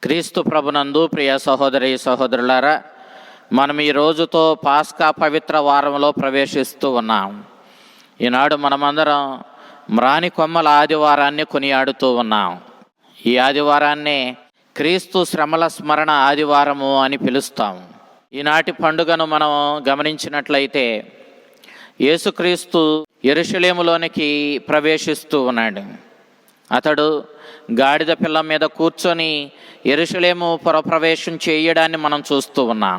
క్రీస్తు ప్రభునందు ప్రియ సహోదరి సహోదరులారా, మనం ఈ రోజుతో పాస్కా పవిత్ర వారంలో ప్రవేశిస్తూ ఉన్నాం. ఈనాడు మనమందరం మ్రాని కొమ్మల ఆదివారాన్ని కొనియాడుతూ ఉన్నాం. ఈ ఆదివారాన్ని క్రీస్తు శ్రమల స్మరణ ఆదివారము అని పిలుస్తాం. ఈనాటి పండుగను మనం గమనించినట్లయితే యేసుక్రీస్తు యెరూషలేములోనికి ప్రవేశిస్తూ ఉన్నాడు. అతడు గాడిద పిల్ల మీద కూర్చొని యెరూషలేము పురప్రవేశం చేయడాన్ని మనం చూస్తూ ఉన్నాం.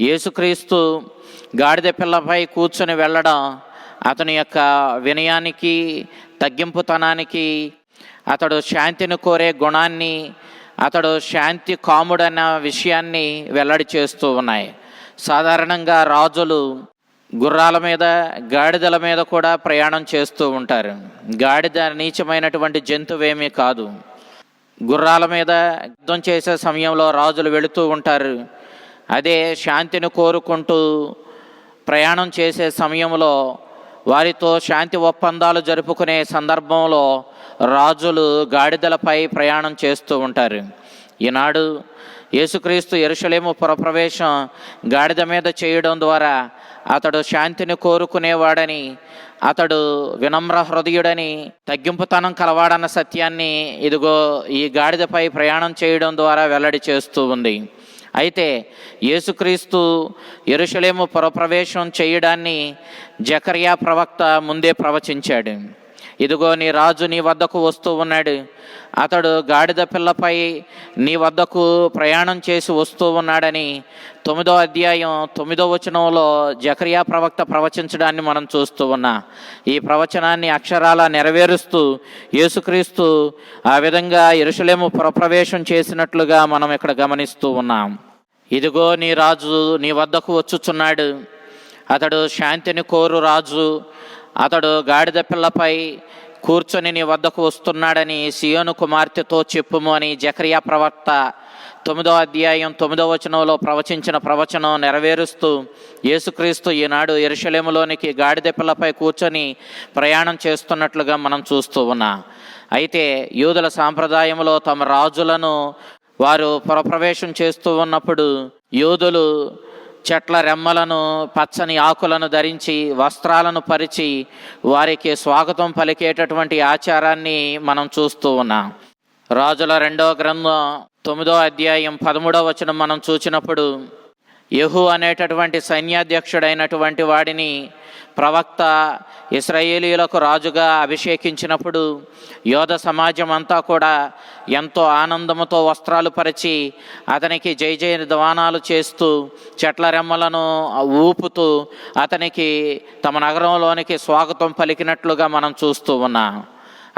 యేసుక్రీస్తు గాడిద పిల్లపై కూర్చొని వెళ్ళడం అతని యొక్క వినయానికి, తగ్గింపుతనానికి, అతడు శాంతిని కోరే గుణాన్ని, అతడు శాంతి కాముడన్న విషయాన్ని వెల్లడి చేస్తూ ఉన్నాయి. సాధారణంగా రాజులు గుర్రాల మీద, గాడిదల మీద కూడా ప్రయాణం చేస్తూ ఉంటారు. గాడిద నీచమైనటువంటి జంతువేమీ కాదు. గుర్రాల మీద యుద్ధం చేసే సమయంలో రాజులు వెళుతూ ఉంటారు. అదే శాంతిని కోరుకుంటూ ప్రయాణం చేసే సమయంలో, వారితో శాంతి ఒప్పందాలు జరుపుకునే సందర్భంలో రాజులు గాడిదలపై ప్రయాణం చేస్తూ ఉంటారు. ఈనాడు యేసుక్రీస్తు యెరూషలేము పురప్రవేశం గాడిద మీద చేయడం ద్వారా అతడు శాంతిని కోరుకునేవాడని, అతడు వినమ్ర హృదయుడని, తగ్గింపుతనం కలవాడన్న సత్యాన్ని ఇదిగో ఈ గాడిదపై ప్రయాణం చేయడం ద్వారా వెల్లడి చేస్తూ ఉంది. అయితే యేసుక్రీస్తు యెరూషలేము పురప్రవేశం చేయడాన్ని జకర్యా ప్రవక్త ముందే ప్రవచించాడు. ఇదిగో నీ రాజు నీ వద్దకు వస్తూ ఉన్నాడు, అతడు గాడిద పిల్లపై నీ వద్దకు ప్రయాణం చేసి వస్తూ ఉన్నాడని 9వ అధ్యాయం 9వ వచనంలో జకర్యా ప్రవక్త ప్రవచించడాన్ని మనం చూస్తూ ఉన్నాం. ఈ ప్రవచనాన్ని అక్షరాల నెరవేరుస్తూ యేసుక్రీస్తు ఆ విధంగా యెరూషలేము పురప్రవేశం చేసినట్లుగా మనం ఇక్కడ గమనిస్తూ ఉన్నాం. ఇదిగో నీ రాజు నీ వద్దకు వచ్చుచున్నాడు, అతడు శాంతిని కోరు రాజు, అతడు గాడిద పిల్లపై కూర్చొని నీ వద్దకు వస్తున్నాడని సియోను కుమార్తెతో చెప్పుము అని జకర్యా ప్రవక్త 9వ అధ్యాయం 9వ వచనంలో ప్రవచించిన ప్రవచనం నెరవేరుస్తూ యేసుక్రీస్తు ఈనాడు యెరూషలేములోనికి గాడిద పిల్లపై కూర్చొని ప్రయాణం చేస్తున్నట్లుగా మనం చూస్తూ ఉన్నాం. అయితే యూదుల సాంప్రదాయంలో తమ రాజులను వారు పురప్రవేశం చేస్తూ ఉన్నప్పుడు యూదులు చెట్ల రెమ్మలను, పచ్చని ఆకులను ధరించి, వస్త్రాలను పరిచి వారికి స్వాగతం పలికేటటువంటి ఆచారాన్ని మనం చూస్తూ ఉన్నాం. రాజుల 2వ గ్రంథం 9వ అధ్యాయం 13వ వచనం మనం చూసినప్పుడు యెహూ అనేటటువంటి సైన్యాధ్యక్షుడైనటువంటి వాడిని ప్రవక్త ఇశ్రాయేలీయులకు రాజుగా అభిషేకించినప్పుడు యోధ సమాజం అంతా కూడా ఎంతో ఆనందముతో వస్త్రాలు పరిచి అతనికి జయ జయ ధ్వానాలు చేస్తూ, చెట్ల రెమ్మలను ఊపుతూ అతనికి తమ నగరంలోనికి స్వాగతం పలికినట్లుగా మనం చూస్తూ ఉన్నాం.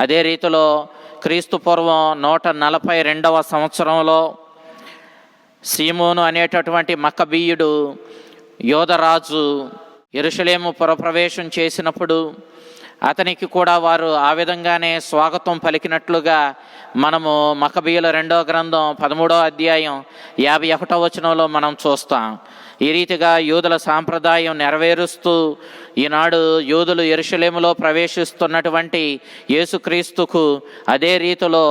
అదే రీతిలో క్రీస్తు పూర్వం 142వ సంవత్సరంలో సీమోను అనేటటువంటి మక్కబీయుడు యోధరాజు యెరూషలేము పురప్రవేశం చేసినప్పుడు అతనికి కూడా వారు ఆ విధంగానే స్వాగతం పలికినట్లుగా మనము మక్కబీయుల 2వ గ్రంథం 13వ అధ్యాయం 51వ వచనంలో మనం చూస్తాం. ఈ రీతిగా యూదుల సాంప్రదాయం నెరవేరుస్తూ ఈనాడు యూదులు యెరూషలేములో ప్రవేశిస్తున్నటువంటి యేసుక్రీస్తుకు అదే రీతిలో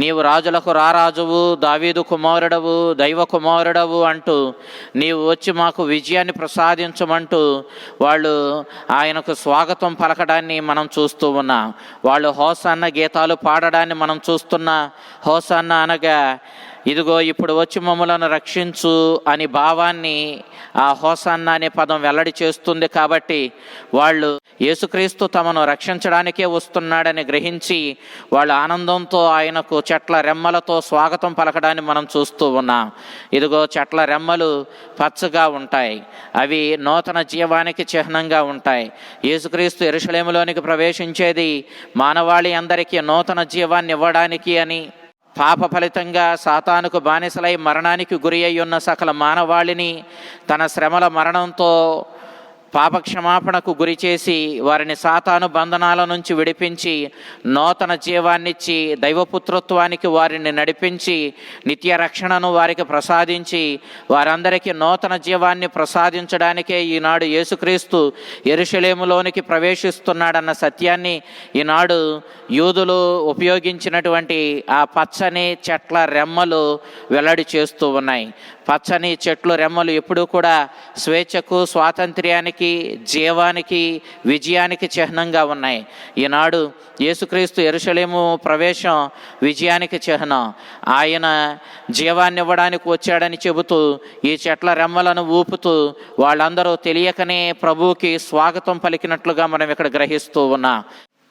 నీవు రాజులకు రారాజువు, దావీదు కుమారుడవు, దైవ కుమారుడవు అంటూ నీవు వచ్చి మాకు విజయాన్ని ప్రసాదించమంటూ వాళ్ళు ఆయనకు స్వాగతం పలకడాన్ని మనం చూస్తూ ఉన్నాం. వాళ్ళు హోసన్న గీతాలు పాడడాన్ని మనం చూస్తున్నా. హోసన్న అనగా ఇదిగో ఇప్పుడు వచ్చి మమ్మలను రక్షించు అని భావాన్ని ఆ హోసన్న అనే పదం వెల్లడి చేస్తుంది. కాబట్టి వాళ్ళు యేసుక్రీస్తు తమను రక్షించడానికే వస్తున్నాడని గ్రహించి వాళ్ళు ఆనందంతో ఆయనకు చెట్ల రెమ్మలతో స్వాగతం పలకడాన్ని మనం చూస్తూ ఉన్నాం. ఇదిగో చెట్ల రెమ్మలు పచ్చగా ఉంటాయి, అవి నూతన జీవానికి చిహ్నంగా ఉంటాయి. యేసుక్రీస్తు యెరూషలేములోనికి ప్రవేశించేది మానవాళి అందరికీ నూతన జీవాన్ని ఇవ్వడానికి అని, పాప ఫలితంగా సాతానుకు బానిసలై మరణానికి గురి అయి ఉన్న సకల మానవాళిని తన శ్రమల మరణంతో పాపక్షమాపణకు గురి చేసి వారిని సాతాను బంధనాల నుంచి విడిపించి నూతన జీవాన్నిచ్చి దైవపుత్రత్వానికి వారిని నడిపించి నిత్య రక్షణను వారికి ప్రసాదించి వారందరికీ నూతన జీవాన్ని ప్రసాదించడానికే ఈనాడు యేసుక్రీస్తు యెరూషలేములోనికి ప్రవేశిస్తున్నాడన్న సత్యాన్ని ఈనాడు యూదులు ఉపయోగించినటువంటి ఆ పచ్చని చెట్ల రెమ్మలు వెల్లడి చేస్తూ ఉన్నాయి. పచ్చని చెట్లు రెమ్మలు ఎప్పుడూ కూడా స్వేచ్ఛకు, స్వాతంత్ర్యానికి, జీవానికి, విజయానికి చిహ్నంగా ఉన్నాయి. ఈనాడు యేసుక్రీస్తు యెరూషలేము ప్రవేశం విజయానికి చిహ్నం. ఆయన జీవాన్ని ఇవ్వడానికి వచ్చాడని చెబుతూ ఈ చెట్ల రెమ్మలను ఊపుతూ వాళ్ళందరూ తెలియకనే ప్రభువుకి స్వాగతం పలికినట్లుగా మనం ఇక్కడ గ్రహిస్తూ ఉన్నాం.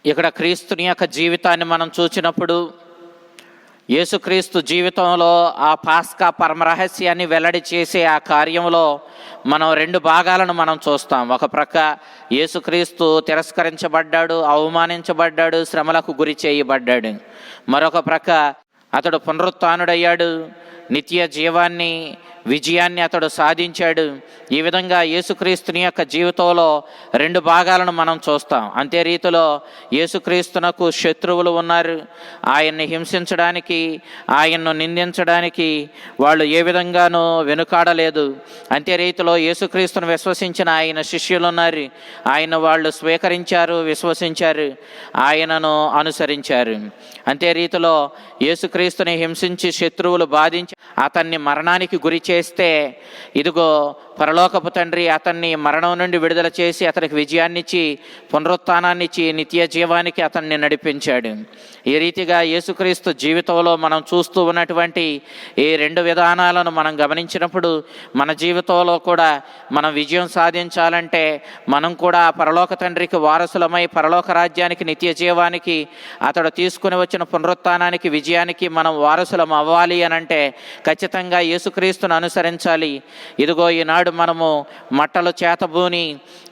ఇక్కడ క్రీస్తుని యొక్క జీవితాన్ని మనం చూసినప్పుడు యేసుక్రీస్తు జీవితంలో ఆ పాస్కా పరమరహస్యాన్ని వెల్లడి చేసే ఆ కార్యంలో మనం రెండు భాగాలను మనం చూస్తాం. ఒక ప్రక్క యేసుక్రీస్తు తిరస్కరించబడ్డాడు, అవమానించబడ్డాడు, శ్రమలకు గురి చేయబడ్డాడు. మరొక ప్రక్క అతడు పునరుత్థానుడయ్యాడు, నిత్య జీవాన్ని, విజయాన్ని అతడు సాధించాడు. ఈ విధంగా యేసుక్రీస్తుని యొక్క జీవితంలో రెండు భాగాలను మనం చూస్తాం. అంతే రీతిలో యేసుక్రీస్తునకు శత్రువులు ఉన్నారు. ఆయన్ని హింసించడానికి, ఆయన్ను నిందించడానికి వాళ్ళు ఏ విధంగానూ వెనుకాడలేదు. అంతే రీతిలో యేసుక్రీస్తును విశ్వసించిన ఆయన శిష్యులు ఉన్నారు. ఆయన వాళ్ళు స్వీకరించారు, విశ్వసించారు, ఆయనను అనుసరించారు. అంతే రీతిలో యేసుక్రీస్తుని హింసించి శత్రువులు బాధించి అతన్ని మరణానికి గురి చేస్తే ఇదిగో పరలోకపు తండ్రి అతన్ని మరణం నుండి విడుదల చేసి అతనికి విజయాన్నిచ్చి, పునరుత్థానాన్నిచ్చి, నిత్య జీవానికి అతన్ని నడిపించాడు. ఈ రీతిగా యేసుక్రీస్తు జీవితంలో మనం చూస్తూ ఉన్నటువంటి ఈ రెండు విధానాలను మనం గమనించినప్పుడు మన జీవితంలో కూడా మనం విజయం సాధించాలంటే మనం కూడా పరలోక తండ్రికి వారసులమై పరలోక రాజ్యానికి, నిత్య జీవానికి, అతడు తీసుకుని వచ్చిన పునరుత్థానానికి, విజయానికి మనం వారసులం అవ్వాలి అనంటే ఖచ్చితంగా యేసుక్రీస్తును అనుసరించాలి. ఇదిగో ఈనాడు మనము మట్టలు చేతబూని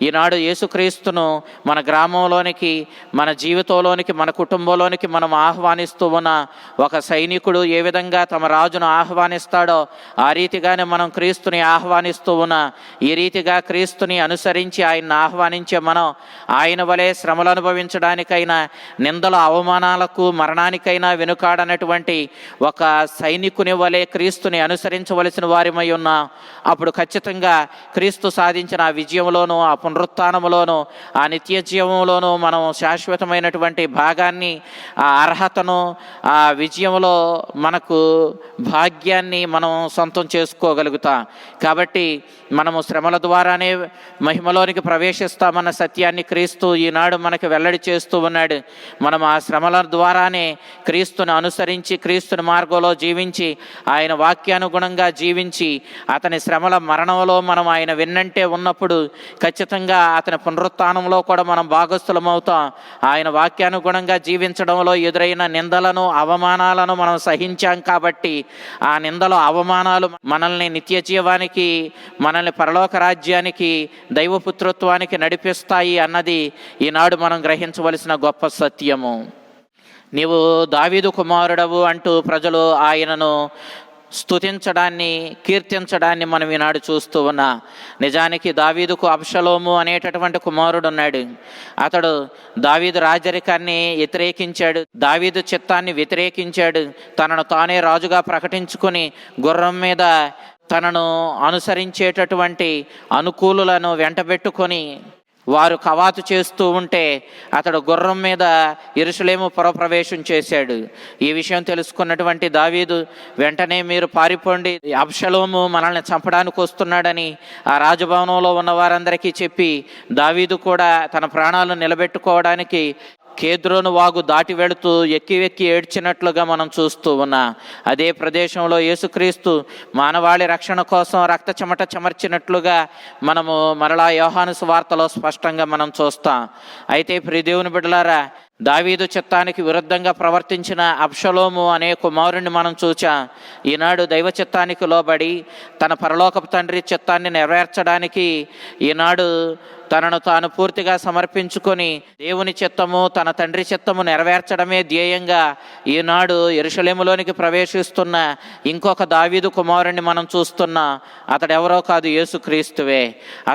ఈనాడు యేసుక్రీస్తును మన గ్రామంలోనికి, మన జీవితంలోనికి, మన కుటుంబంలోనికి మనం ఆహ్వానిస్తూ ఉన్న ఒక సైనికుడు ఏ విధంగా తమ రాజును ఆహ్వానిస్తాడో ఆ రీతిగానే మనం క్రీస్తుని ఆహ్వానిస్తూ ఉన్న ఈ రీతిగా క్రీస్తుని అనుసరించి ఆయన్ని ఆహ్వానించే మనం ఆయన వలె శ్రమలు అనుభవించడానికైనా, నిందల అవమానాలకు, మరణానికైనా వెనుకాడనటువంటి ఒక సైనికుని వలె క్రీస్తుని అనుసరించవలసిన వారిమై ఉన్నా అప్పుడు ఖచ్చితంగా క్రీస్తు సాధించిన ఆ విజయంలోనూ, ఆ పునరుత్థానంలోనూ, ఆ నిత్య జీవంలోనూ మనం శాశ్వతమైనటువంటి భాగాన్ని, ఆ అర్హతను, ఆ విజయంలో మనకు భాగ్యాన్ని మనం సొంతం చేసుకోగలుగుతాం. కాబట్టి మనము శ్రమల ద్వారానే మహిమలోనికి ప్రవేశిస్తామన్న సత్యాన్ని క్రీస్తు ఈనాడు మనకు వెల్లడి చేస్తూ ఉన్నాడు. మనం ఆ శ్రమల ద్వారానే క్రీస్తుని అనుసరించి, క్రీస్తుని మార్గంలో జీవించి, ఆయన వాక్యానుగుణంగా జీవించి, అతని శ్రమల మరణంలో మనం ఆయన వెన్నంటే ఉన్నప్పుడు ఖచ్చితంగా అతని పునరుత్థానంలో కూడా మనం భాగస్థులం అవుతాం. ఆయన వాక్యానుగుణంగా జీవించడంలో ఎదురైన నిందలను, అవమానాలను మనం సహించాం కాబట్టి ఆ నిందలు, అవమానాలు మనల్ని నిత్య జీవానికి, మనల్ని పరలోక రాజ్యానికి, దైవపుత్రత్వానికి నడిపిస్తాయి అన్నది ఈనాడు మనం గ్రహించవలసిన గొప్ప సత్యము. నీవు దావీదు కుమారుడవు అంటూ ప్రజలు ఆయనను స్తుతించడాన్ని, కీర్తించడాన్ని మనం ఈనాడు చూస్తూ ఉన్నా. నిజానికి దావీదుకు అబ్షలోము అనేటటువంటి కుమారుడు ఉన్నాడు. అతడు దావీదు రాజరికాన్ని వ్యతిరేకించాడు, దావీదు చిత్తాన్ని వ్యతిరేకించాడు. తనను తానే రాజుగా ప్రకటించుకొని గుర్రం మీద తనను అనుసరించేటటువంటి అనుకూలులను వెంటబెట్టుకొని వారు కవాతు చేస్తూ ఉంటే అతడు గుర్రం మీద యెరూషలేము పురప్రవేశం చేశాడు. ఈ విషయం తెలుసుకున్నటువంటి దావీదు వెంటనే మీరు పారిపోండి, అబ్షలోము మనల్ని చంపడానికి వస్తున్నాడని ఆ రాజభవనంలో ఉన్న వారందరికీ చెప్పి దావీదు కూడా తన ప్రాణాలను నిలబెట్టుకోవడానికి కేద్రోను వాగు దాటి వెళుతూ ఎక్కి వెక్కి ఏడ్చినట్లుగా మనం చూస్తూ ఉన్నా. అదే ప్రదేశంలో యేసుక్రీస్తు మానవాళి రక్షణ కోసం రక్త చెమట చెమర్చినట్లుగా మనము మరలా యోహాను సువార్తలో స్పష్టంగా మనం చూస్తాం. అయితే ప్రియ దేవుని బిడ్డలారా, దావీదు చిత్తానికి విరుద్ధంగా ప్రవర్తించిన అబ్షలోము అనే కుమారుణ్ణి మనం చూచాం. ఈనాడు దైవ చిత్తానికి లోబడి తన పరలోకపు తండ్రి చిత్తాన్ని నెరవేర్చడానికి ఈనాడు తనను తాను పూర్తిగా సమర్పించుకొని దేవుని చిత్తము తన తండ్రి చిత్తము నెరవేర్చడమే ధ్యేయంగా ఈనాడు యెరూషలేములోనికి ప్రవేశిస్తున్న ఇంకొక దావీదు కుమారుణ్ణి మనం చూస్తున్నా. అతడు ఎవరో కాదు, యేసుక్రీస్తువే.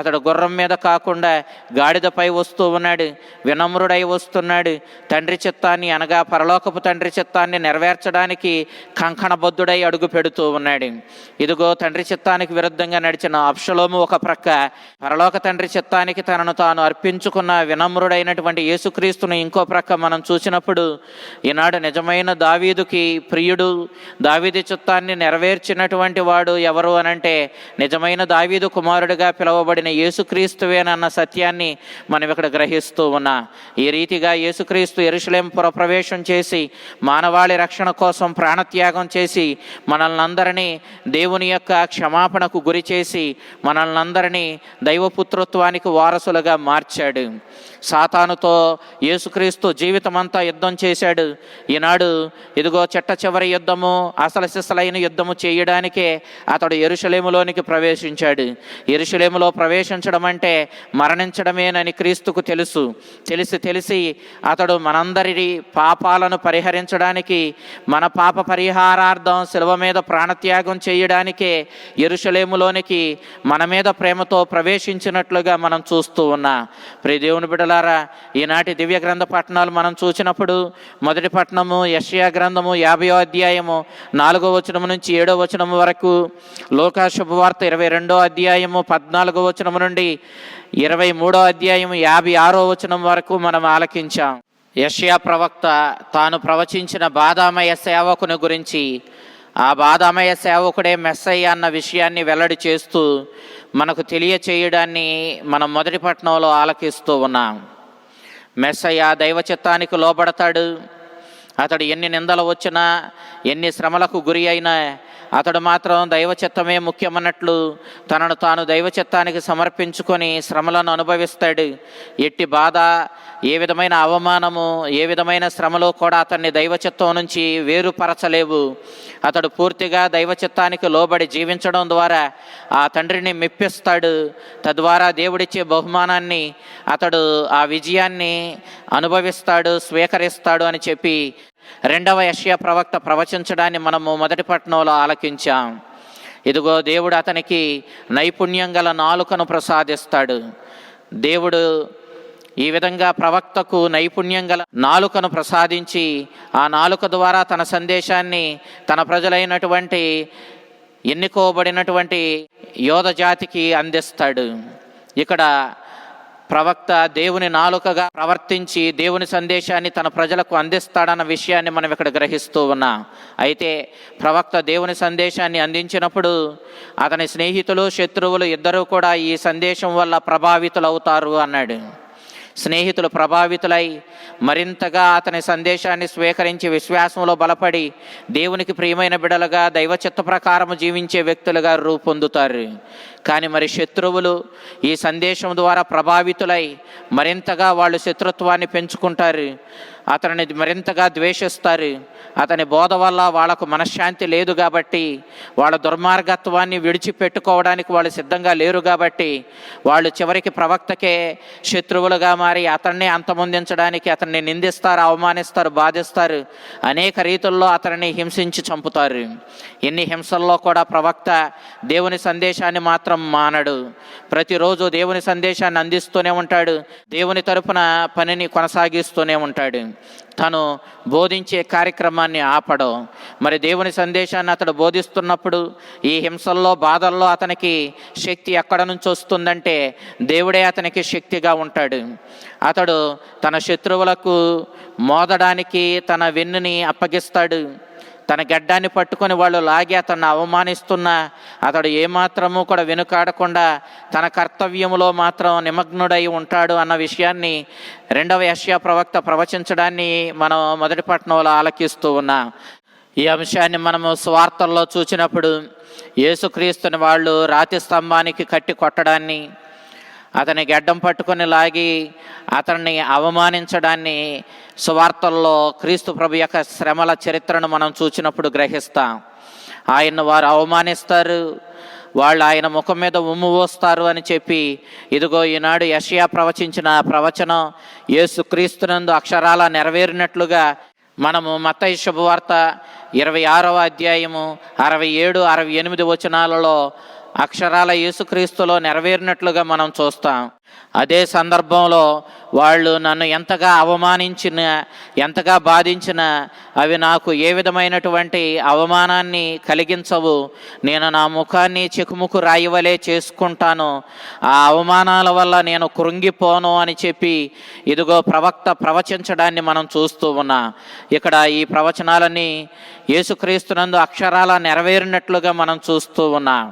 అతడు గుర్రం మీద కాకుండా గాడిదపై వస్తూ ఉన్నాడు, వినమ్రుడై వస్తున్నాడు. తండ్రి చిత్తాన్ని అనగా పరలోకపు తండ్రి చిత్తాన్ని నెరవేర్చడానికి కంకణబద్ధుడై అడుగు పెడుతూ ఉన్నాడు. ఇదిగో తండ్రి చిత్తానికి విరుద్ధంగా నడిచిన అబ్షలోము ఒక ప్రక్క, పరలోక తండ్రి చిత్తానికి తనను తాను అర్పించుకున్న వినమ్రుడైనటువంటి యేసుక్రీస్తును ఇంకో ప్రక్క మనం చూసినప్పుడు ఈనాడు నిజమైన దావీదుకి ప్రియుడు, దావీదు చిత్తాన్ని నెరవేర్చినటువంటి వాడు ఎవరు అనంటే నిజమైన దావీదు కుమారుడిగా పిలువబడిన యేసుక్రీస్తువేనన్న సత్యాన్ని మనం ఇక్కడ గ్రహిస్తూ ఉన్నాం. ఈ రీతిగా యేసుక్రీస్తు యెరూషలేము పురప్రవేశం చేసి మానవాళి రక్షణ కోసం ప్రాణత్యాగం చేసి మనల్ని అందరినీ దేవుని యొక్క క్షమాపణకు గురి చేసి మనల్ని అందరినీ దైవపుత్రత్వానికి వారసులుగా మార్చాడు. సాతానుతో యేసుక్రీస్తు జీవితమంతా యుద్ధం చేశాడు. ఈనాడు ఇదిగో చిట్ట చివరి యుద్ధము, అసలు సిసలైన యుద్ధము చేయడానికే అతడు యెరూషలేములోనికి ప్రవేశించాడు. యెరూషలేములో ప్రవేశించడం అంటే మరణించడమేనని క్రీస్తుకు తెలుసు. తెలిసి అతడు మనందరి పాపాలను పరిహరించడానికి, మన పాప పరిహారార్థం శిలువ మీద ప్రాణత్యాగం చేయడానికే యెరూషలేములోనికి మన మీద ప్రేమతో ప్రవేశించినట్లుగా మనం చూస్తూ ఉన్నాం. ప్రియ దేవుని బిడ్డలారా, ఈనాటి దివ్య గ్రంథ పట్టణాలు మనం చూసినప్పుడు మొదటి పట్టణము యెషయా గ్రంథము 50వ అధ్యాయము 4వ వచనము నుంచి 7వ వచనము వరకు, లూకా శుభవార్త 22వ అధ్యాయము 14వ వచనము నుండి 23వ అధ్యాయము 56వ వచనం వరకు మనం ఆలకించాం. యెషయా ప్రవక్త తాను ప్రవచించిన బాధామయ సేవకుని గురించి, ఆ బాధామయ సేవకుడే మెస్సయ్య అన్న విషయాన్ని వెల్లడి చేస్తూ మనకు తెలియచేయడాన్ని మనం మొదటి పట్టణంలో ఆలకిస్తూ ఉన్నాం. మెస్సయ్య దైవ చిత్తానికి లోబడతాడు. అతడు ఎన్ని నిందలు వచ్చినా, ఎన్ని శ్రమలకు గురి అయినా అతడు మాత్రం దైవ చిత్తమే ముఖ్యమన్నట్లు తనను తాను దైవ చిత్తానికి సమర్పించుకొని శ్రమలను అనుభవిస్తాడు. ఎట్టి బాధ, ఏ విధమైన అవమానము, ఏ విధమైన శ్రమలు కూడా అతన్ని దైవ చిత్తం నుంచి వేరుపరచలేవు. అతడు పూర్తిగా దైవ చిత్తానికి లోబడి జీవించడం ద్వారా ఆ తండ్రిని మెప్పిస్తాడు. తద్వారా దేవుడిచ్చే బహుమానాన్ని, అతడు ఆ విజయాన్ని అనుభవిస్తాడు, స్వీకరిస్తాడు అని చెప్పి 2వ యెషయా ప్రవక్త ప్రవచించడాన్ని మనము మొదటి పట్టణంలో ఆలకించాం. ఇదిగో దేవుడు అతనికి నైపుణ్యం గల నాలుకను ప్రసాదిస్తాడు. దేవుడు ఈ విధంగా ప్రవక్తకు నైపుణ్యం గల నాలుకను ప్రసాదించి ఆ నాలుక ద్వారా తన సందేశాన్ని తన ప్రజలైనటువంటి ఎన్నుకోబడినటువంటి యోధ జాతికి అందిస్తాడు. ఇక్కడ ప్రవక్త దేవుని నాలుకగా ప్రవర్తించి దేవుని సందేశాన్ని తన ప్రజలకు అందిస్తాడన్న విషయాన్ని మనం ఇక్కడ గ్రహిస్తూ ఉన్నాం. అయితే ప్రవక్త దేవుని సందేశాన్ని అందించినప్పుడు అతని స్నేహితులు, శత్రువులు ఇద్దరూ కూడా ఈ సందేశం వల్ల ప్రభావితులవుతారు అన్నాడు. స్నేహితులు ప్రభావితులై మరింతగా అతని సందేశాన్ని స్వీకరించి విశ్వాసంలో బలపడి దేవునికి ప్రియమైన బిడలుగా దైవ చిత్త ప్రకారం జీవించే వ్యక్తులుగా రూపొందుతారు. కానీ మరి శత్రువులు ఈ సందేశం ద్వారా ప్రభావితులై మరింతగా వాళ్ళు శత్రుత్వాన్ని పెంచుకుంటారు, అతనిని మరింతగా ద్వేషిస్తారు. అతని బోధ వల్ల వాళ్ళకు మనశ్శాంతి లేదు కాబట్టి, వాళ్ళ దుర్మార్గత్వాన్ని విడిచిపెట్టుకోవడానికి వాళ్ళు సిద్ధంగా లేరు కాబట్టి వాళ్ళు చివరికి ప్రవక్తకే శత్రువులుగా మారి అతన్ని అంతమొందించడానికి అతన్ని నిందిస్తారు, అవమానిస్తారు, బాధిస్తారు. అనేక రీతుల్లో అతనిని హింసించి చంపుతారు. ఎన్ని హింసల్లో కూడా ప్రవక్త దేవుని సందేశాన్ని మాత్రం మానడు. ప్రతిరోజు దేవుని సందేశాన్ని అందిస్తూనే ఉంటాడు. దేవుని తరపున పనిని కొనసాగిస్తూనే ఉంటాడు. తను బోధించే కార్యక్రమాన్ని ఆపడం. మరి దేవుని సందేశాన్ని అతడు బోధిస్తున్నప్పుడు ఈ హింసల్లో, బాధల్లో అతనికి శక్తి ఎక్కడ నుంచి వస్తుందంటే దేవుడే అతనికి శక్తిగా ఉంటాడు. అతడు తన శత్రువులకు మోదడానికి తన వెన్నుని అప్పగిస్తాడు. తన గడ్డాన్ని పట్టుకొని వాళ్ళు లాగి అతన్ని అవమానిస్తున్నా అతడు ఏమాత్రము కూడా వెనుకాడకుండా తన కర్తవ్యములో మాత్రం నిమగ్నుడై ఉంటాడు అన్న విషయాన్ని 2వ యెషయా ప్రవక్త ప్రవచించడాన్ని మనం మొదటి పట్టణంలో ఆలకిస్తూ ఉన్నాం. ఈ అంశాన్ని మనము సువార్తల్లో చూసినప్పుడు యేసుక్రీస్తుని వాళ్ళు రాతి స్తంభానికి కట్టి కొట్టడాన్ని, అతని గెడ్డం పట్టుకొని లాగి అతన్ని అవమానించడాన్ని సువార్తల్లో క్రీస్తు ప్రభు యొక్క శ్రమల చరిత్రను మనం చూసినప్పుడు గ్రహిస్తాం. ఆయన్ను వారు అవమానిస్తారు, వాళ్ళు ఆయన ముఖం మీద ఉమ్ము పోస్తారు అని చెప్పి, ఇదిగో ఈనాడు యెషయా ప్రవచించిన ప్రవచనం యేసుక్రీస్తునందు అక్షరాల నెరవేరినట్లుగా మనము మత్తయి శుభవార్త 26వ అధ్యాయము 67, 68 వచనాలలో అక్షరాల యేసుక్రీస్తులో నెరవేరినట్లుగా మనం చూస్తాం. అదే సందర్భంలో వాళ్ళు నన్ను ఎంతగా అవమానించిన, ఎంతగా బాధించిన అవి నాకు ఏ విధమైనటువంటి అవమానాన్ని కలిగించవు. నేను నా ముఖాన్ని చెకుముకు రాయివలే చేసుకుంటాను, ఆ అవమానాల వల్ల నేను కృంగిపోను అని చెప్పి ఇదిగో ప్రవక్త ప్రవచించడాన్ని మనం చూస్తూ ఉన్నాం. ఇక్కడ ఈ ప్రవచనాలన్నీ యేసుక్రీస్తునందు అక్షరాల నెరవేరినట్లుగా మనం చూస్తూ ఉన్నాం.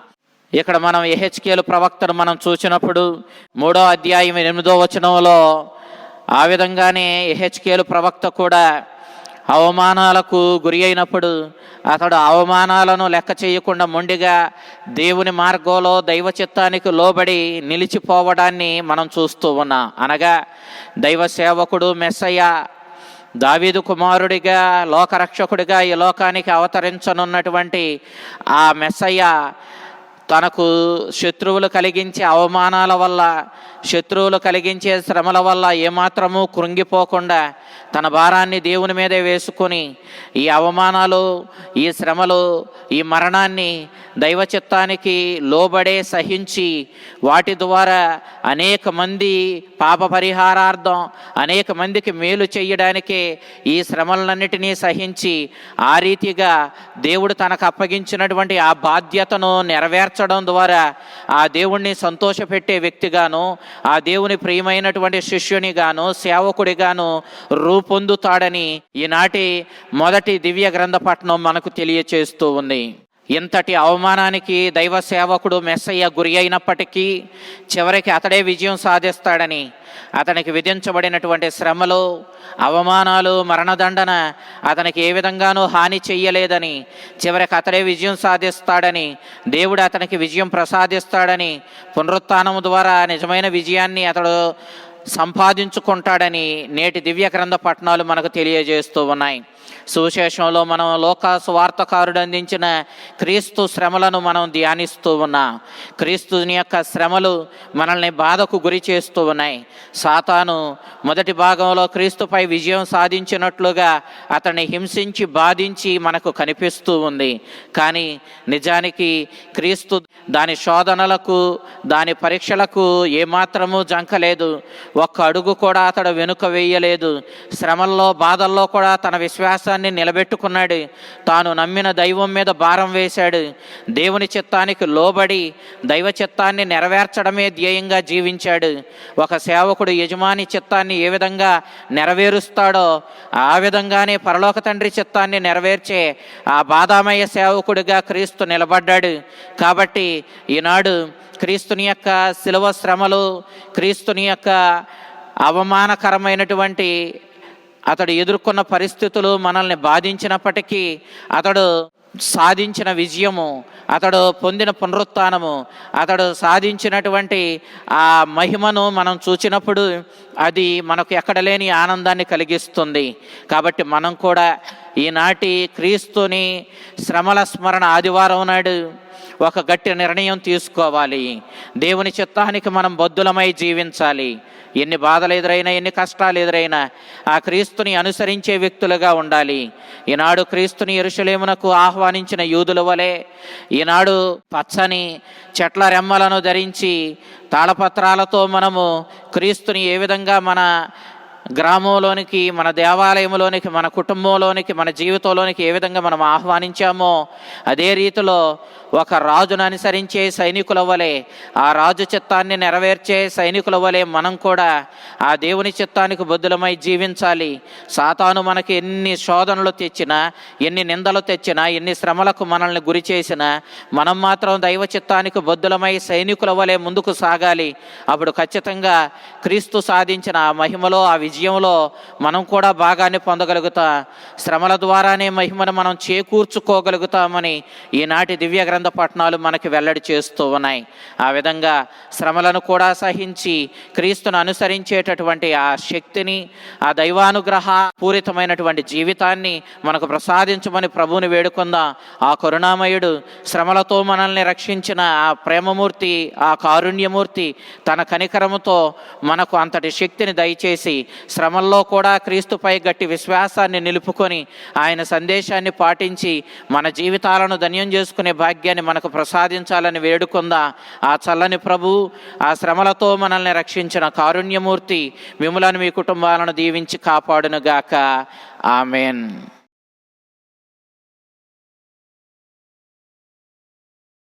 ఇక్కడ మనం యెహెజ్కేలు ప్రవక్తను మనం చూసినప్పుడు 3వ అధ్యాయం 8వ వచనంలో ఆ విధంగానే యెహెజ్కేలు ప్రవక్త కూడా అవమానాలకు గురి అయినప్పుడు అతడు అవమానాలను లెక్క చేయకుండా మొండిగా దేవుని మార్గంలో దైవ చిత్తానికి లోబడి నిలిచిపోవడాన్ని మనం చూస్తూ ఉన్నాం. అనగా దైవ సేవకుడు మెస్సయ్య దావీదు కుమారుడిగా లోకరక్షకుడిగా ఈ లోకానికి అవతరించనున్నటువంటి ఆ మెస్సయ్య తనకు శత్రువులు కలిగించే అవమానాల వల్ల, శత్రువులు కలిగించే శ్రమల వల్ల ఏమాత్రము కృంగిపోకుండా తన భారాన్ని దేవుని మీదే వేసుకొని ఈ అవమానాలు, ఈ శ్రమలు, ఈ మరణాన్ని దైవ చిత్తానికి లోబడే సహించి వాటి ద్వారా అనేక మంది పాప పరిహారార్థం, అనేక మందికి మేలు చేయడానికే ఈ శ్రమలన్నిటినీ సహించి ఆ రీతిగా దేవుడు తనకు అప్పగించినటువంటి ఆ బాధ్యతను నెరవేర్చడం ద్వారా ఆ దేవుణ్ణి సంతోషపెట్టే వ్యక్తిగాను, ఆ దేవుని ప్రియమైనటువంటి శిష్యునిగాను, సేవకుడిగాను రూపొందుతాడని ఈనాటి మొదటి దివ్య గ్రంథ పఠనం మనకు తెలియచేస్తూ ఉంది. ఇంతటి అవమానానికి దైవ సేవకుడు మెస్సయ్య గురి అయినప్పటికీ చివరికి అతడే విజయం సాధిస్తాడని, అతనికి విధించబడినటువంటి శ్రమలు, అవమానాలు, మరణదండన అతనికి ఏ విధంగానూ హాని చెయ్యలేదని, చివరికి అతడే విజయం సాధిస్తాడని, దేవుడు అతనికి విజయం ప్రసాదిస్తాడని, పునరుత్థానము ద్వారా నిజమైన విజయాన్ని అతడు సంపాదించుకుంటాడని నేటి దివ్య గ్రంథ పఠనాలు మనకు తెలియజేస్తూ ఉన్నాయి. సువిశేషంలో మనం లోక సువార్తకారుడు అందించిన క్రీస్తు శ్రమలను మనం ధ్యానిస్తూ ఉన్నాం. క్రీస్తుని యొక్క శ్రమలు మనల్ని బాధకు గురి చేస్తూ ఉన్నాయి. సాతాను మొదటి భాగంలో క్రీస్తుపై విజయం సాధించినట్లుగా అతన్ని హింసించి బాధించి మనకు కనిపిస్తూ ఉంది. కానీ నిజానికి క్రీస్తు దాని శోధనలకు, దాని పరీక్షలకు ఏమాత్రము జంకలేదు. ఒక్క అడుగు కూడా అతడు వెనుక వేయలేదు. శ్రమల్లో, బాధల్లో కూడా తన విశ్వాసాన్ని నిలబెట్టుకున్నాడు. తాను నమ్మిన దైవం మీద భారం వేశాడు. దేవుని చిత్తానికి లోబడి దైవ చిత్తాన్ని నెరవేర్చడమే ధ్యేయంగా జీవించాడు. ఒక సేవకుడు యజమాని చిత్తాన్ని ఏ విధంగా నెరవేరుస్తాడో ఆ విధంగానే పరలోక తండ్రి చిత్తాన్ని నెరవేర్చే ఆ బాధామయ సేవకుడిగా క్రీస్తు నిలబడ్డాడు. కాబట్టి ఈనాడు క్రీస్తుని యొక్క శిలువ శ్రమలు, క్రీస్తుని యొక్క అవమానకరమైనటువంటి అతడు ఎదుర్కొన్న పరిస్థితులు మనల్ని బాధించినప్పటికీ అతడు సాధించిన విజయము, అతడు పొందిన పునరుత్థానము, అతడు సాధించినటువంటి ఆ మహిమను మనం చూచినప్పుడు అది మనకు ఎక్కడ లేని ఆనందాన్ని కలిగిస్తుంది. కాబట్టి మనం కూడా ఈనాటి క్రీస్తుని శ్రమల స్మరణ ఆదివారం నాడు ఒక గట్టి నిర్ణయం తీసుకోవాలి. దేవుని చిత్తానికి మనం బద్ధులమై జీవించాలి. ఎన్ని బాధలు ఎదురైనా, ఎన్ని కష్టాలు ఎదురైనా ఆ క్రీస్తుని అనుసరించే వ్యక్తులుగా ఉండాలి. ఈనాడు క్రీస్తుని యెరూషలేమునకు ఆహ్వానించిన యూదుల వలె ఈనాడు పచ్చని చెట్ల రెమ్మలను ధరించి తాళపత్రాలతో మనము క్రీస్తుని ఏ విధంగా మన గ్రామంలోనికి, మన దేవాలయంలోనికి, మన కుటుంబంలోనికి, మన జీవితంలోనికి ఏ విధంగా మనం ఆహ్వానించామో అదే రీతిలో ఒక రాజును అనుసరించే సైనికుల వలె, ఆ రాజు చిత్తాన్ని నెరవేర్చే సైనికుల వలె మనం కూడా ఆ దేవుని చిత్తానికి బద్ధులమై జీవించాలి. సాతాను మనకి ఎన్ని శోధనలు తెచ్చినా, ఎన్ని నిందలు తెచ్చినా, ఎన్ని శ్రమలకు మనల్ని గురి చేసినా మనం మాత్రం దైవ చిత్తానికి బద్ధులమై సైనికుల వలె ముందుకు సాగాలి. అప్పుడు ఖచ్చితంగా క్రీస్తు సాధించిన ఆ మహిమలో, ఆ విజయం విజయంలో మనం కూడా భాగాన్ని పొందగలుగుతా, శ్రమల ద్వారానే మహిమను మనం చేకూర్చుకోగలుగుతామని ఈనాటి దివ్య గ్రంథ పఠనాలు మనకి వెల్లడి చేస్తూ ఉన్నాయి. ఆ విధంగా శ్రమలను కూడా సహించి క్రీస్తును అనుసరించేటటువంటి ఆ శక్తిని, ఆ దైవానుగ్రహ పూరితమైనటువంటి జీవితాన్ని మనకు ప్రసాదించమని ప్రభువుని వేడుకుందాం. ఆ కరుణామయుడు, శ్రమలతో మనల్ని రక్షించిన ఆ ప్రేమమూర్తి, ఆ కారుణ్యమూర్తి తన కనికరముతో మనకు అంతటి శక్తిని దయచేసి శ్రమల్లో కూడా క్రీస్తుపై గట్టి విశ్వాసాన్ని నిలుపుకొని ఆయన సందేశాన్ని పాటించి మన జీవితాలను ధన్యం చేసుకునే భాగ్యాన్ని మనకు ప్రసాదించాలని వేడుకుందాం. ఆ చల్లని ప్రభు, ఆ శ్రమలతో మనల్ని రక్షించిన కారుణ్యమూర్తి మిమ్ములను, మీ కుటుంబాలను దీవించి కాపాడునుగాక. ఆమెన్.